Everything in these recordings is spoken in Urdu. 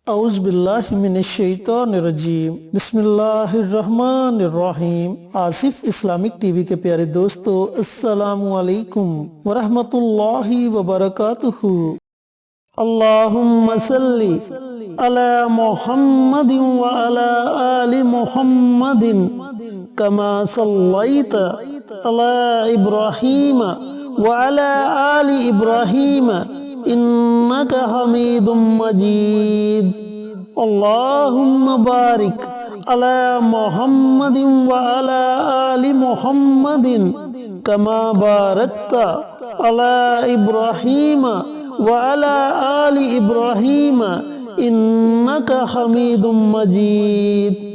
اعوذ باللہ من الشیطان الرجیم، بسم اللہ الرحمن الرحیم۔ آصف اسلامک ٹی وی کے پیارے دوستو، السلام علیکم ورحمۃ اللہ وبرکاتہ۔ اللہم صلی علی محمد وعلی آل محمد کما صلیت علی ابراہیم وعلی آل ابراہیم انک حمید مجید۔ اللہم بارک علی محمد وعلی آل محمد کما بارکت علی ابراہیم وعلی آل ابراہیم انک حمید مجید۔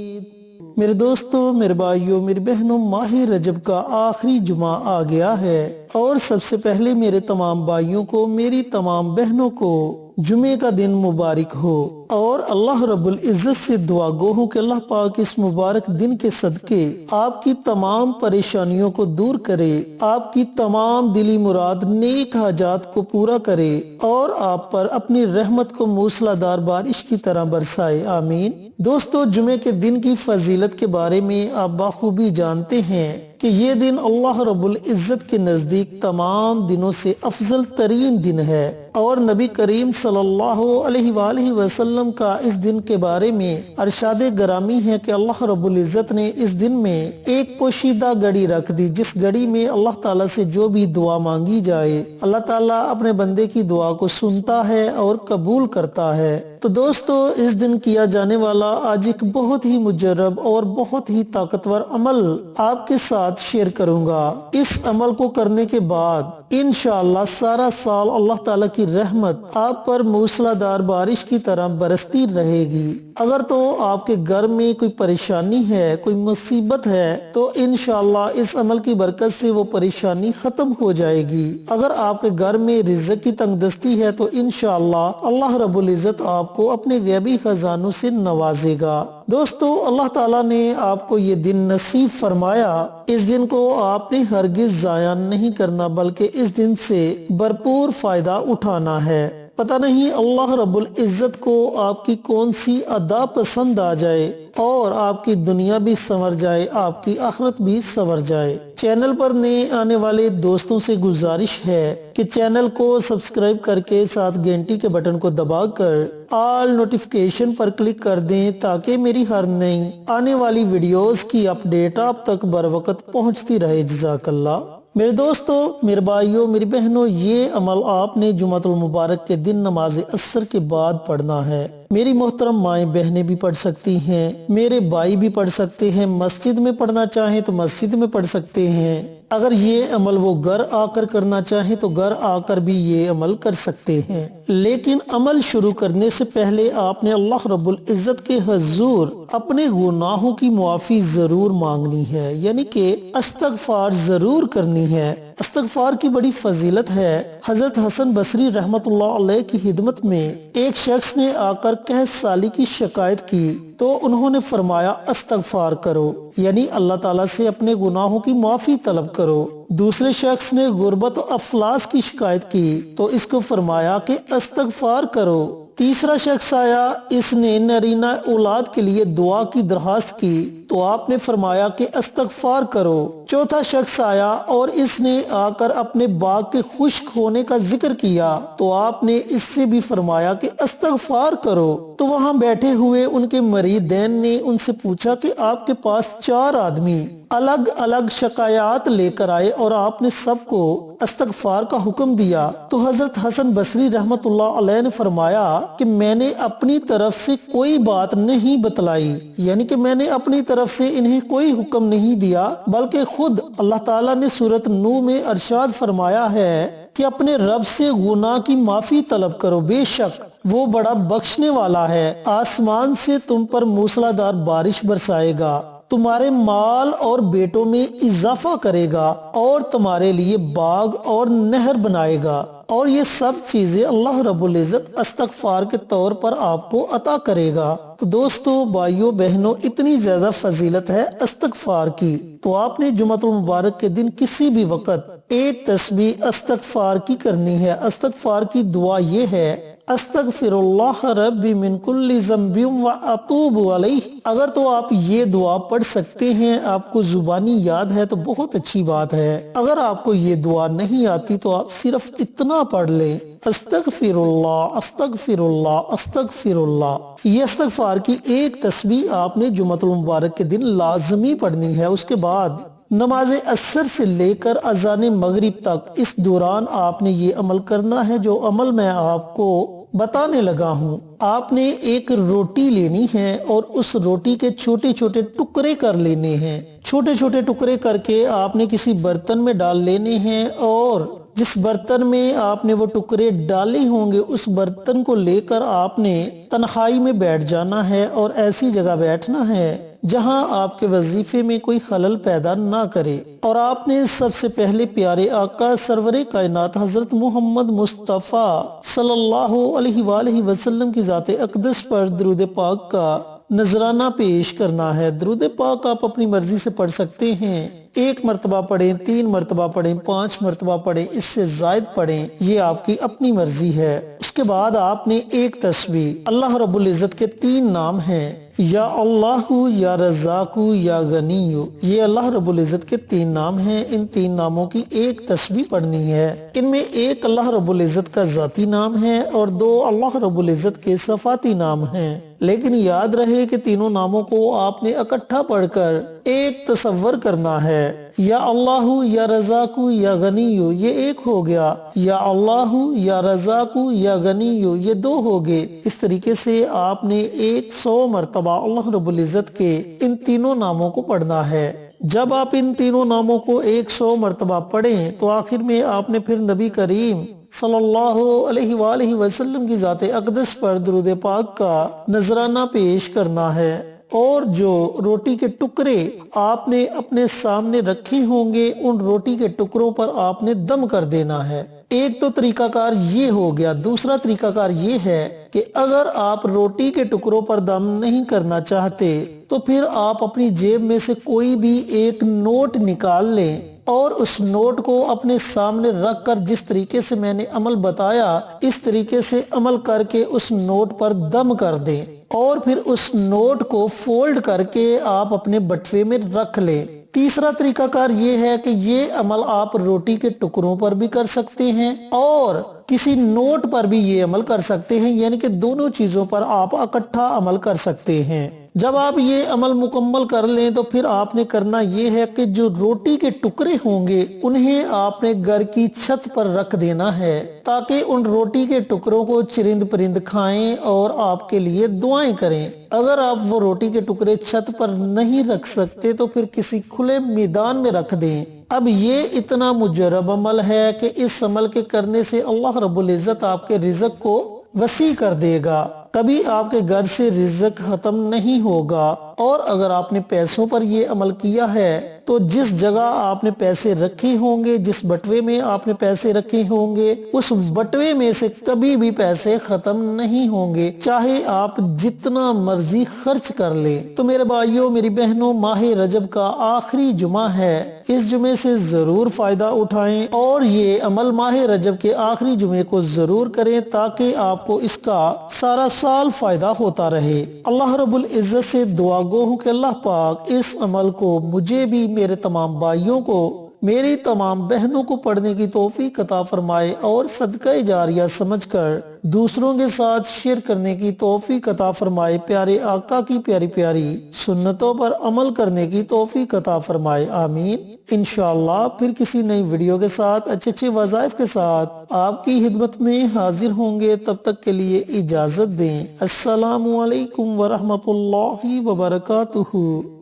میرے دوستو، میرے بھائیوں، میری بہنوں، ماہ رجب کا آخری جمعہ آ گیا ہے، اور سب سے پہلے میرے تمام بھائیوں کو، میری تمام بہنوں کو جمعے کا دن مبارک ہو، اور اللہ رب العزت سے دعا گو ہوں کہ اللہ پاک اس مبارک دن کے صدقے آپ کی تمام پریشانیوں کو دور کرے، آپ کی تمام دلی مراد نیک حاجات کو پورا کرے، اور آپ پر اپنی رحمت کو موسلا دار بارش کی طرح برسائے، آمین۔ دوستو، جمعے کے دن کی فضیلت کے بارے میں آپ بخوبی جانتے ہیں کہ یہ دن اللہ رب العزت کے نزدیک تمام دنوں سے افضل ترین دن ہے، اور نبی کریم صلی اللہ علیہ وآلہ وسلم کا اس دن کے بارے میں ارشاد گرامی ہے کہ اللہ رب العزت نے اس دن میں ایک پوشیدہ گھڑی رکھ دی، جس گھڑی میں اللہ تعالیٰ سے جو بھی دعا مانگی جائے اللہ تعالیٰ اپنے بندے کی دعا کو سنتا ہے اور قبول کرتا ہے۔ تو دوستو، اس دن کیا جانے والا آج ایک بہت ہی مجرب اور بہت ہی طاقتور عمل آپ کے ساتھ شیئر کروں گا۔ اس عمل کو کرنے کے بعد انشاءاللہ سارا سال اللہ تعالیٰ کی رحمت آپ پر موسلا دار بارش کی طرح برستی رہے گی۔ اگر تو آپ کے گھر میں کوئی پریشانی ہے، کوئی مصیبت ہے، تو انشاءاللہ اس عمل کی برکت سے وہ پریشانی ختم ہو جائے گی۔ اگر آپ کے گھر میں رزق کی تنگ دستی ہے تو انشاءاللہ اللہ رب العزت آپ کو اپنے غیبی خزانوں سے نوازے گا۔ دوستو، اللہ تعالیٰ نے آپ کو یہ دن نصیب فرمایا، اس دن کو آپ نے ہرگز ضائع نہیں کرنا، بلکہ اس دن سے بھرپور فائدہ اٹھانا ہے۔ پتہ نہیں اللہ رب العزت کو آپ کی کون سی ادا پسند آ جائے، اور آپ کی دنیا بھی سنور جائے، آپ کی آخرت بھی سنور جائے۔ چینل پر نئے آنے والے دوستوں سے گزارش ہے کہ چینل کو سبسکرائب کر کے ساتھ گھنٹی کے بٹن کو دبا کر آل نوٹیفیکیشن پر کلک کر دیں، تاکہ میری ہر نئی آنے والی ویڈیوز کی اپڈیٹ آپ تک بر وقت پہنچتی رہے۔ جزاک اللہ۔ میرے دوستو، میرے بھائیوں، میری بہنوں، یہ عمل آپ نے جمعہ المبارک کے دن نماز عصر کے بعد پڑھنا ہے۔ میری محترم مائیں بہنیں بھی پڑھ سکتی ہیں، میرے بھائی بھی پڑھ سکتے ہیں، مسجد میں پڑھنا چاہیں تو مسجد میں پڑھ سکتے ہیں۔ اگر یہ عمل وہ گھر آ کر کرنا چاہیں تو گھر آ کر بھی یہ عمل کر سکتے ہیں، لیکن عمل شروع کرنے سے پہلے آپ نے اللہ رب العزت کے حضور اپنے گناہوں کی معافی ضرور مانگنی ہے، یعنی کہ استغفار ضرور کرنی ہے۔ استغفار کی بڑی فضیلت ہے۔ حضرت حسن بصری رحمت اللہ علیہ کی خدمت میں ایک شخص نے آ کر قحط سالی کی شکایت کی، تو انہوں نے فرمایا استغفار کرو، یعنی اللہ تعالیٰ سے اپنے گناہوں کی معافی طلب کرو۔ دوسرے شخص نے غربت و افلاس کی شکایت کی، تو اس کو فرمایا کہ استغفار کرو۔ تیسرا شخص آیا، اس نے نرینہ اولاد کے لیے دعا کی درخواست کی، تو آپ نے فرمایا کہ استغفار کرو۔ چوتھا شخص آیا اور اس نے آ کر اپنے باغ کے خشک ہونے کا ذکر کیا، تو آپ نے اس سے بھی فرمایا کہ استغفار کرو۔ تو وہاں بیٹھے ہوئے ان کے مریدین نے ان سے پوچھا کہ آپ کے پاس 4 آدمی الگ الگ شکایات لے کر آئے اور آپ نے سب کو استغفار کا حکم دیا، تو حضرت حسن بصری رحمت اللہ علیہ نے فرمایا کہ میں نے اپنی طرف سے کوئی بات نہیں بتلائی، یعنی کہ میں نے اپنی طرف سے انہیں کوئی حکم نہیں دیا، بلکہ خود اللہ تعالیٰ نے سورۃ نور میں ارشاد فرمایا ہے کہ اپنے رب سے گناہ کی معافی طلب کرو، بے شک وہ بڑا بخشنے والا ہے، آسمان سے تم پر موسلا دار بارش برسائے گا، تمہارے مال اور بیٹوں میں اضافہ کرے گا، اور تمہارے لیے باغ اور نہر بنائے گا، اور یہ سب چیزیں اللہ رب العزت استغفار کے طور پر آپ کو عطا کرے گا۔ تو دوستو، بھائیوں، بہنوں، اتنی زیادہ فضیلت ہے استغفار کی، تو آپ نے جمعہ المبارک کے دن کسی بھی وقت ایک تسبیح استغفار کی کرنی ہے۔ استغفار کی دعا یہ ہے استغفراللہ ربی من کل ذنب و اتوب علیہ۔ اگر تو آپ یہ دعا پڑھ سکتے ہیں، آپ کو زبانی یاد ہے تو بہت اچھی بات ہے، اگر آپ کو یہ دعا نہیں آتی تو آپ صرف اتنا پڑھ لیں، استغفراللہ استغفراللہ استغفراللہ۔ یہ استغفار کی ایک تسبیح آپ نے جمعۃ المبارک کے دن لازمی پڑھنی ہے۔ اس کے بعد نماز عصر سے لے کر اذان مغرب تک اس دوران آپ نے یہ عمل کرنا ہے جو عمل میں آپ کو بتانے لگا ہوں۔ آپ نے ایک روٹی لینی ہے اور اس روٹی کے چھوٹے چھوٹے ٹکڑے کر لینے ہیں۔ چھوٹے چھوٹے ٹکڑے کر کے آپ نے کسی برتن میں ڈال لینے ہیں، اور جس برتن میں آپ نے وہ ٹکڑے ڈالے ہوں گے اس برتن کو لے کر آپ نے تنہائی میں بیٹھ جانا ہے، اور ایسی جگہ بیٹھنا ہے جہاں آپ کے وظیفے میں کوئی خلل پیدا نہ کرے۔ اور آپ نے سب سے پہلے پیارے آقا سرور کائنات حضرت محمد مصطفیٰ صلی اللہ علیہ وآلہ وسلم کی ذات اقدس پر درود پاک کا نذرانہ پیش کرنا ہے۔ درود پاک آپ اپنی مرضی سے پڑھ سکتے ہیں، 1 مرتبہ پڑھیں، 3 مرتبہ پڑھیں، 5 مرتبہ پڑھیں، اس سے زائد پڑھیں، یہ آپ کی اپنی مرضی ہے۔ اس کے بعد آپ نے ایک تسبیح، اللہ رب العزت کے 3 نام ہیں، یا اللہ، یا رزاق، یا غنی، یہ اللہ رب العزت کے 3 نام ہیں۔ ان 3 ناموں کی ایک تسبیح پڑھنی ہے۔ ان میں ایک اللہ رب العزت کا ذاتی نام ہے اور 2 اللہ رب العزت کے صفاتی نام ہیں، لیکن یاد رہے کہ تینوں ناموں کو آپ نے اکٹھا پڑھ کر ایک تصور کرنا ہے۔ یا اللہ، یا رزاق، یا غنی، یہ ایک ہو گیا، یا اللہ، یا رزاق، یا غنی، یہ 2 ہو گئے۔ اس طریقے سے آپ نے 100 مرتبہ اللہ رب العزت کے ان تینوں ناموں کو پڑھنا ہے۔ جب آپ ان تینوں ناموں کو 100 مرتبہ پڑھیں تو آخر میں آپ نے پھر نبی کریم صلی اللہ علیہ وآلہ وسلم کی ذات اقدس پر درود پاک کا نذرانہ پیش کرنا ہے، اور جو روٹی کے ٹکڑے آپ نے اپنے سامنے رکھے ہوں گے ان روٹی کے ٹکڑوں پر آپ نے دم کر دینا ہے۔ ایک تو طریقہ کار یہ ہو گیا۔ دوسرا طریقہ کار یہ ہے کہ اگر آپ روٹی کے ٹکڑوں پر دم نہیں کرنا چاہتے تو پھر آپ اپنی جیب میں سے کوئی بھی ایک نوٹ نکال لیں اور اس نوٹ کو اپنے سامنے رکھ کر جس طریقے سے میں نے عمل بتایا اس طریقے سے عمل کر کے اس نوٹ پر دم کر دیں، اور پھر اس نوٹ کو فولڈ کر کے آپ اپنے بٹوے میں رکھ لیں۔ تیسرا طریقہ کار یہ ہے کہ یہ عمل آپ روٹی کے ٹکڑوں پر بھی کر سکتے ہیں اور کسی نوٹ پر بھی یہ عمل کر سکتے ہیں، یعنی کہ دونوں چیزوں پر آپ اکٹھا عمل کر سکتے ہیں۔ جب آپ یہ عمل مکمل کر لیں تو پھر آپ نے کرنا یہ ہے کہ جو روٹی کے ٹکڑے ہوں گے انہیں آپ نے گھر کی چھت پر رکھ دینا ہے تاکہ ان روٹی کے ٹکڑوں کو چرند پرند کھائیں اور آپ کے لیے دعائیں کریں۔ اگر آپ وہ روٹی کے ٹکڑے چھت پر نہیں رکھ سکتے تو پھر کسی کھلے میدان میں رکھ دیں۔ اب یہ اتنا مجرب عمل ہے کہ اس عمل کے کرنے سے اللہ رب العزت آپ کے رزق کو وسیع کر دے گا، کبھی آپ کے گھر سے رزق ختم نہیں ہوگا۔ اور اگر آپ نے پیسوں پر یہ عمل کیا ہے تو جس جگہ آپ نے پیسے رکھے ہوں گے، جس بٹوے میں آپ نے پیسے رکھے ہوں گے، اس بٹوے میں سے کبھی بھی پیسے ختم نہیں ہوں گے، چاہے آپ جتنا مرضی خرچ کر لیں۔ تو میرے بھائیوں، میری بہنوں، ماہ رجب کا آخری جمعہ ہے، اس جمعے سے ضرور فائدہ اٹھائیں اور یہ عمل ماہ رجب کے آخری جمعے کو ضرور کریں تاکہ آپ کو اس کا سارا سال فائدہ ہوتا رہے۔ اللہ رب العزت سے دعا گو ہوں کہ اللہ پاک اس عمل کو مجھے بھی، میرے تمام بھائیوں کو، میری تمام بہنوں کو پڑھنے کی توفیق عطا فرمائے اور صدقہ جاریہ سمجھ کر دوسروں کے ساتھ شیئر کرنے کی توفیق عطا فرمائے، پیارے آقا کی پیاری پیاری سنتوں پر عمل کرنے کی توفیق عطا فرمائے، آمین۔ انشاءاللہ پھر کسی نئی ویڈیو کے ساتھ اچھے وظائف کے ساتھ آپ کی خدمت میں حاضر ہوں گے، تب تک کے لیے اجازت دیں۔ السلام علیکم ورحمۃ اللہ وبرکاتہ۔